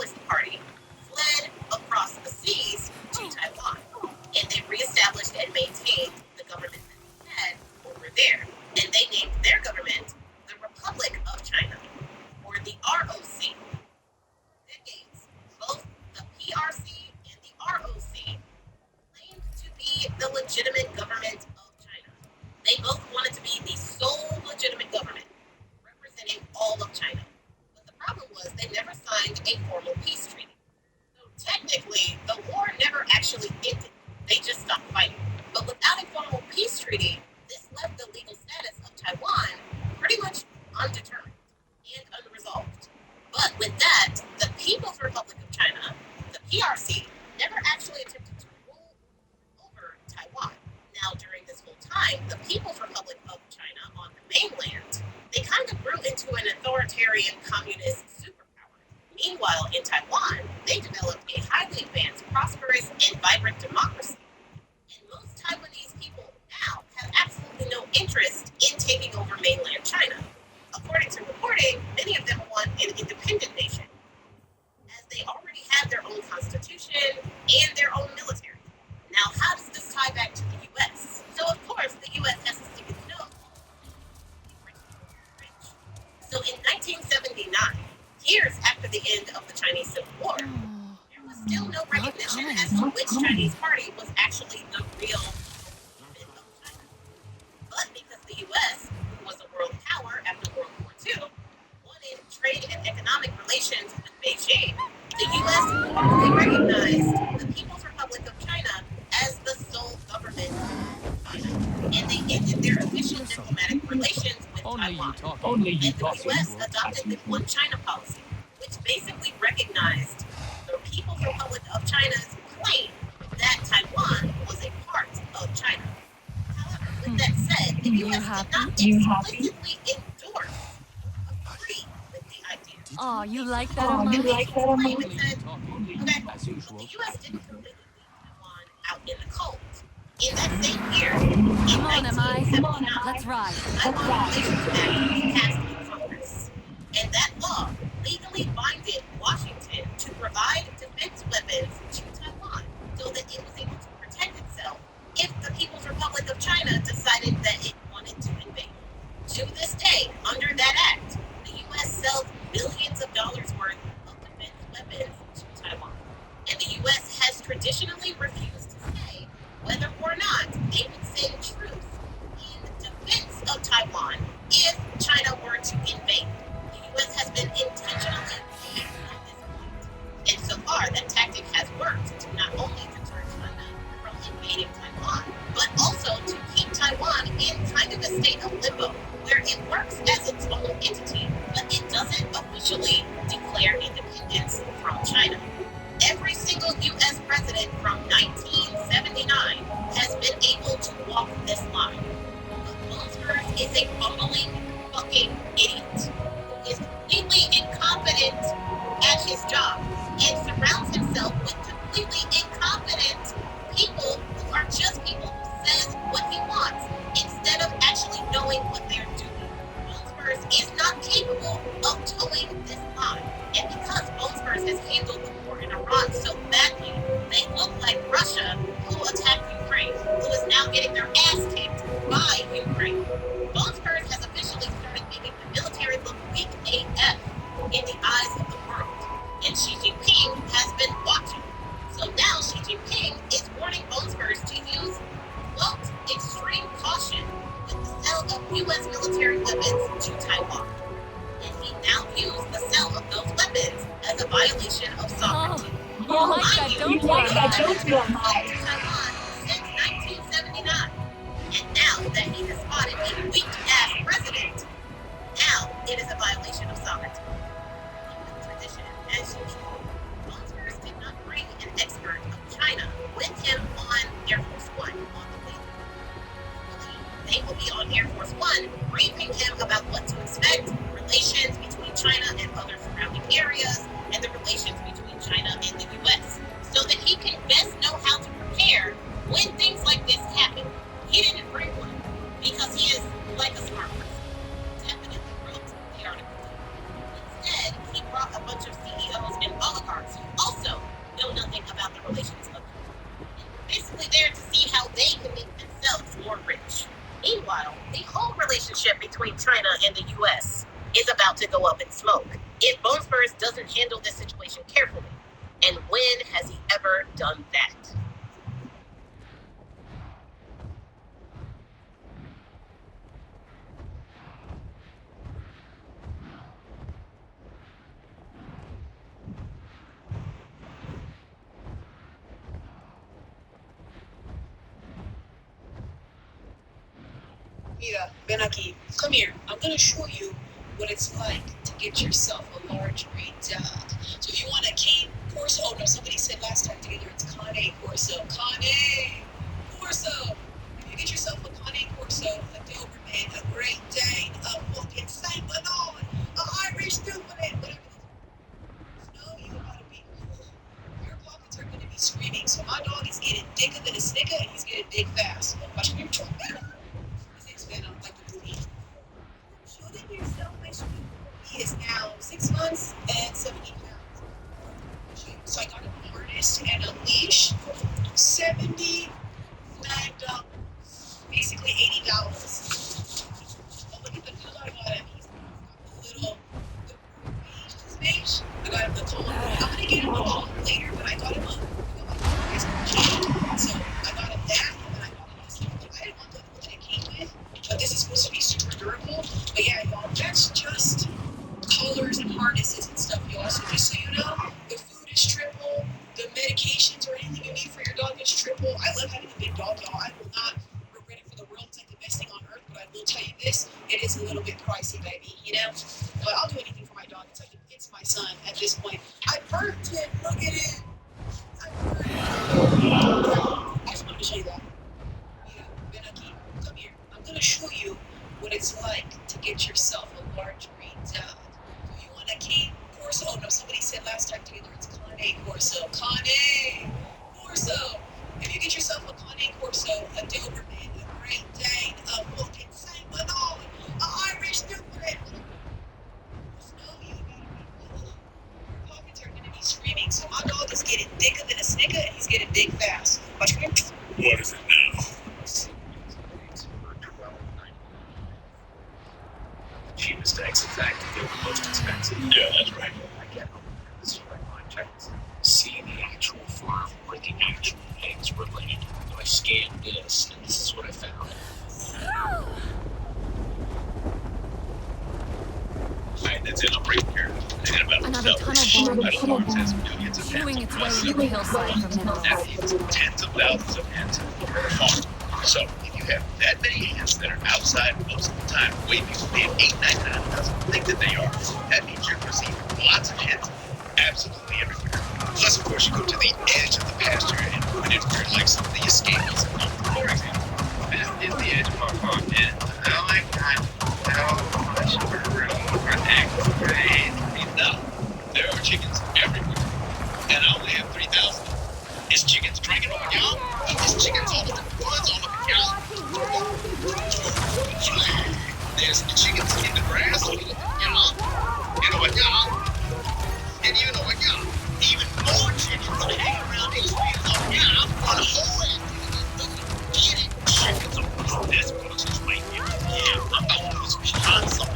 Maoist Party fled across the seas to Taiwan, and they reestablished and maintained the government that they had over there. And they named their government the Republic of China, or the ROC. Decades, both the PRC and the ROC claimed to be the legitimate government of China. They both wanted to be the sole legitimate government representing all of China. But the problem was they never signed a formal peace treaty. So technically, the war never actually ended. They just stopped fighting. But without a formal peace treaty, this left the legal status of Taiwan pretty much undetermined and unresolved. But with that, the People's Republic of China, the PRC, never actually attempted to rule over Taiwan. Now, during this whole time, the People's Republic of China on the mainland, they kind of grew into an authoritarian communist superpower. Meanwhile, in Taiwan, they developed a highly advanced, prosperous, and vibrant democracy. And most Taiwanese people now have absolutely no interest in taking over mainland China. According to reporting, many of them want an independent nation, as they already have their own constitution and their own military. Now, how does this tie back to the U.S.? So, of course, the U.S. has to stick its nose rich. So, in 1979, years after the end of the Chinese Civil War, there was still no recognition as to which Chinese party was actually the real government of China. But because the U.S., who was a world power after World War II, wanted trade and economic relations with Beijing, the U.S. formally recognized the People's Republic of China as the sole government of China, and they ended their official diplomatic relations with Taiwan. And the U.S. adopted the One China policy, which basically recognized the People's Republic of China's claim that Taiwan was a part of China. However, with that said, the U.S. did not explicitly endorse or agree with the idea. Oh, you like that, They Armand? made a claim and said, okay, but the U.S. didn't completely leave Taiwan out in the cold. In that same year, in Come on, Amai. 1979, Let's ride. Taiwan Relations Act was passed in Congress, and that law legally binded Washington to provide defense weapons to Taiwan so that it was able to protect itself if the People's Republic of China decided that it wanted to invade. To this day, under that act, the U.S. sells billions of dollars worth of defense weapons to Taiwan. And the U.S. has traditionally refused to say whether or not they would send troops in defense of Taiwan if China were to invade. The U.S. has relationship between China and the U.S. is about to go up in smoke if Bone Spurs doesn't handle this situation carefully. And when has he ever done that? Mira, ven aquí. Come here. I'm gonna show you what it's like to get yourself a large green dog. So if you want a cane corso, oh no, somebody said last time together it's Cane Corso. Cane Corso. If you get yourself a Cane Corso, a Doberman, a Great Dane, a fucking Saint Bernard, a Irish Newfoundland, whatever those know you about to be cool. Your pockets are gonna be screaming. So my dog is getting thicker than a snicker and he's getting big fast. Watch me try. Like the movie. Shooting yourself, he is now 6 months and 70 pounds. So I got him a harness and a leash, $79, basically $80. But look at the color I got him. He's got the little beige. I got him the color. I'm gonna get him a color later, but I got him a so I got him that, and then I got him this. I didn't want the one that it came with. But this is supposed to be super durable. But yeah, y'all, that's just colors and harnesses and stuff, y'all. So just so you know, the food is triple, the medications or anything you need for your dog is triple. I love having a big dog, y'all. I will not regret it for the world. It's like the best thing on earth. But I will tell you this, it is a little bit pricey, baby, you know? But I'll do anything for my dog. It's like, it's my son at this point. I burped him. Look at it. I burped him. I just wanted to show you that. Yeah, ven aquí. Come here. I'm gonna show you what it's like to get yourself a large green dog. Do you want a cane corso? Oh no, somebody said last time together it's Cane Corso. Cane Corso. If you get yourself a Cane Corso, a Doberman, a Great Dane, a fucking Saint Bernard, a Irish Newfoundland, know you gotta be cool. Your pockets are gonna be screaming. So my dog is getting thicker than a snicker and he's getting big fast. Watch me. What is it now? Cheapest eggs, in fact, they're the most expensive. Yeah, that's right. I get them. This is what I find checks. See the actual farm where the actual eggs were laid. So I scanned this, and this is what I found. Alright, that's it. I'm right here. And about Another tunnel Metal bomb Farms has millions of hens. chewing its way into the hillside from middle. That means tens of thousands of hens per farm. So if you have that many hens that are outside most of the time, way people pay $8.99 doesn't think that they are, that means you're receiving lots of hens absolutely everywhere. Plus, of course, you go to the edge of the pasture and put it where, like, some of the escapes come. For example, this is the edge of our farm, and oh my God, how much room for eggs? Crazy enough. There are chickens everywhere, and I only have 3,000. Is chickens drinking over y'all? Is chickens all over the woods, all over y'all? There's chickens in the grass, you know what y'all? And you know what y'all? Even more chickens hang around these fields over y'all on a whole getting chickens on this process right here. Yeah, I'm about to lose tons of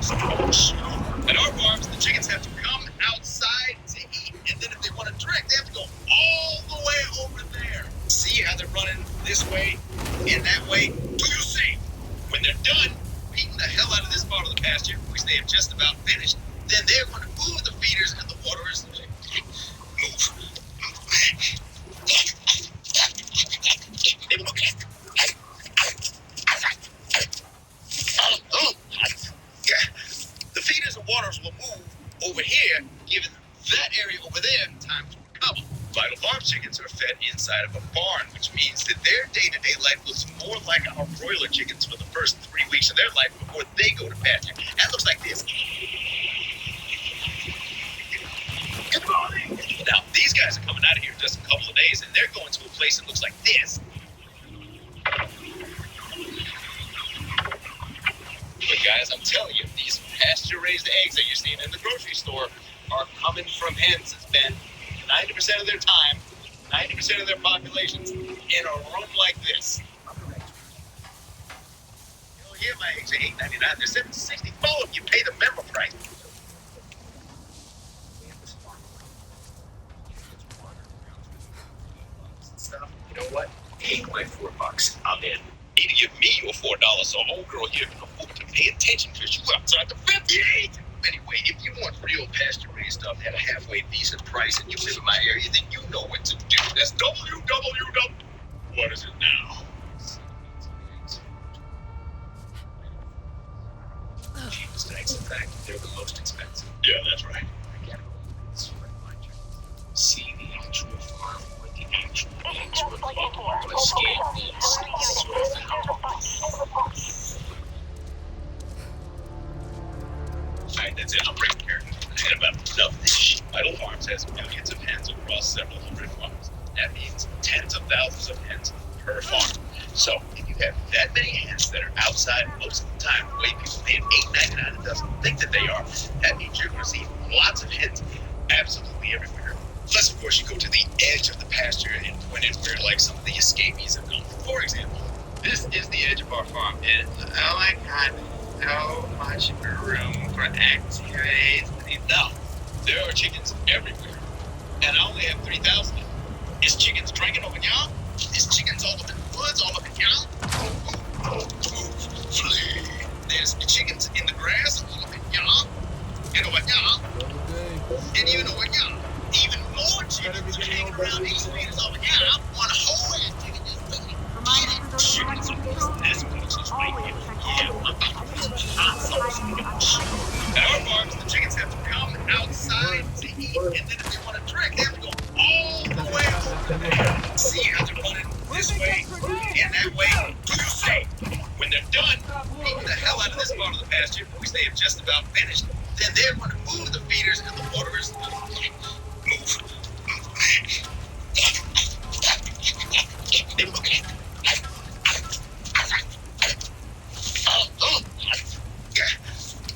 At our farms, the chickens have to come outside to eat, and then if they want to drink, they have to go all the way over there. See how they're running this way and that way? Do you see? When they're done beating the hell out of this part of the pasture, which they have just about finished, then they're going to move the feeders and the waterers. Move. They will the feeders and waterers will move over here, giving that area over there time to recover. Vital Farm chickens are fed inside of a barn, which means that their day-to-day life looks more like our broiler chickens for the first 3 weeks of their life before they go to pasture. That looks like this. Good morning. Now, these guys are coming out of here in just a couple of days, and they're going to a place that looks like this. But guys, I'm telling you, these pasture-raised eggs that you're seeing in the grocery store are coming from hens that spend 90% of their time, 90% of their populations in a room like this. Hell year my eggs are $8.99. They're $7.64 if you pay the member price. Stuff. You know what? Take my $4. I'm in. Either give me your $4 or old girl here can afford to pay attention because you outside the 58. Anyway, if you want real pasture-raised stuff at a halfway decent price and you live in my area, then you know what to do. That's www. What is it now? Cheapest eggs, in fact, they're the most expensive. Yeah, that's right. See the actual farm with the actual eggs were caught by scam bees. Alright, that's it. I'm breaking character. And about enough of this shit. Vital Farms has millions of hens across several hundred farms. That means tens of thousands of hens per farm. So, if you have that many hens that are outside most of the time, the way people pay $8.99 and doesn't think that they are, that means you're going to see lots of hens absolutely everywhere. Unless, of course, you go to the edge of the pasture and point it where, like, some of the escapees have gone. For example, this is the edge of our farm, and oh my God, so much room for activities. No, there are chickens everywhere, and I only have 3,000. Is chickens drinking over y'all? Is chickens all up in the woods, all up in y'all? Flee. There's chickens in the grass, all up in y'all. You know what y'all? And you know what y'all? Even more chickens are hanging around these fields over y'all. One whole ass chicken just looking. Chickens are this much is right here. Yeah, hot sauce. Our farms, the chickens have to come outside to eat, and then if they want to drink, they have to go all the way over there. See how they're running this way and that way? Do you say? When they're done, moving the hell out of this part of the pasture, which they have just about finished, then they're going to move the feeders and the waterers. Move. They're looking at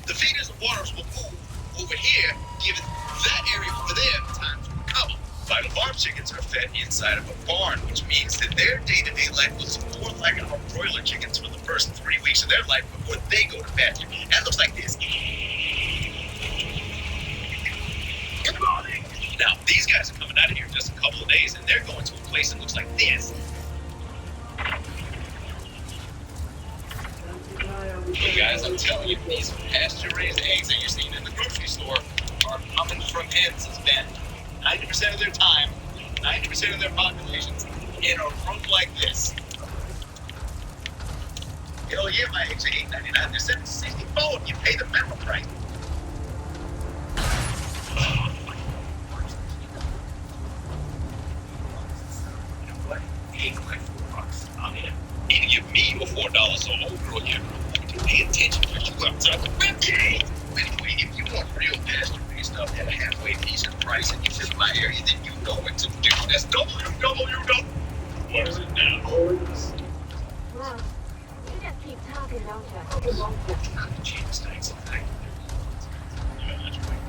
the feeders and waterers will move over here, giving that area over there time to recover. Vital Farm chickens are fed inside of a barn, which means that their day-to-day life looks more like our broiler chickens for the first 3 weeks of their life before they go to pasture. That looks like this. Good morning. Now, these guys are coming out of here in just a couple of days, and they're going to a place that looks like this. Hey guys, I'm telling you, these pasture-raised eggs that you're seeing in the grocery store are coming from hens that spend 90% of their time, 90% of their populations in a room like this. Hell yeah, my eggs are $8.99. They're $7.64 if you pay the member price. You know what? Take my $4. I'm in. Either give me your $4 or old girl here. Pay attention because you outside the 58. Anyway, if you want real pasture-raised stuff at a halfway decent price and you live in my area, then you know what to do. That's www. What is it now? Mom, you just keep talking, don't you? Cheapest eggs, in fact. Yeah, that's right.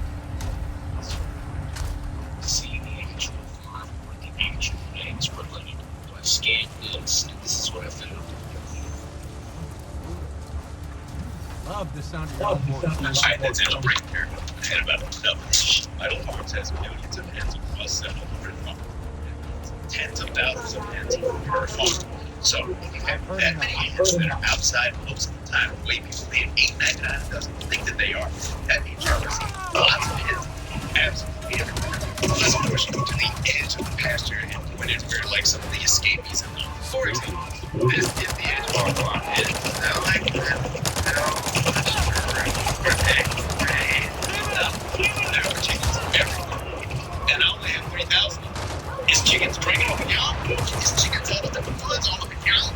See the actual farm where the actual eggs were laid. Do I scan this? This is what I found. Love the sound of your voice. Alright, that's it. I'm breaking here. And about enough of this shit. Vital Farms has millions of hens across several hundred farms. Tens of thousands of hens per farm. So, if you have that many hens that are outside most of the time, the way people pay $8.99 and doesn't think that they are, that means you're going to see lots of hens absolutely everywhere. Unless, of course, you go to the edge of the pasture and point it where, like, some of the escapees have gone. For example, this is the edge of our farm, and I like that. There are chickens everywhere, and I only have 3,000. Is chickens drinking over y'all? Is chickens all up in the woods, all up in y'all?